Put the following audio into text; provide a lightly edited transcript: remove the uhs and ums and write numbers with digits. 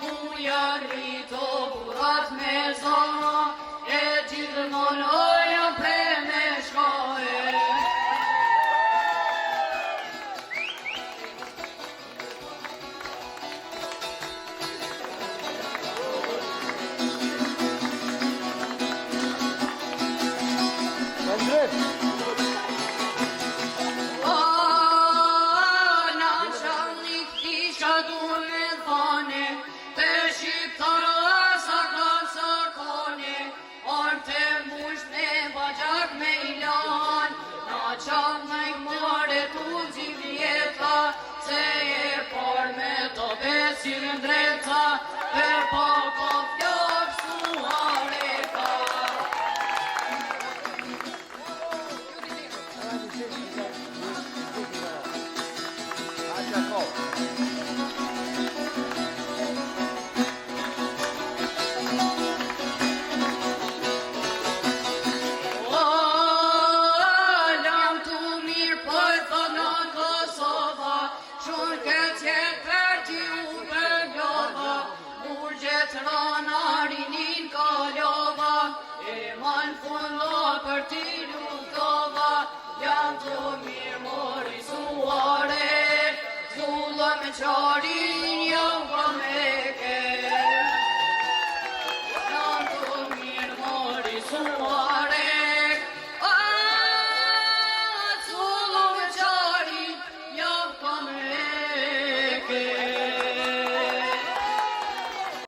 buja rrito burat me zona, e gjithë monoja pre me shkoje. Si në drejta, e po fjallë suareta. Lam të mirë për të në Kosova, shumë këtë Ranarinin kalova, e man fulla për ti lutova, jam të mirë mori suare, zulla me qarin jam kameke. Jam të mirë mori suare,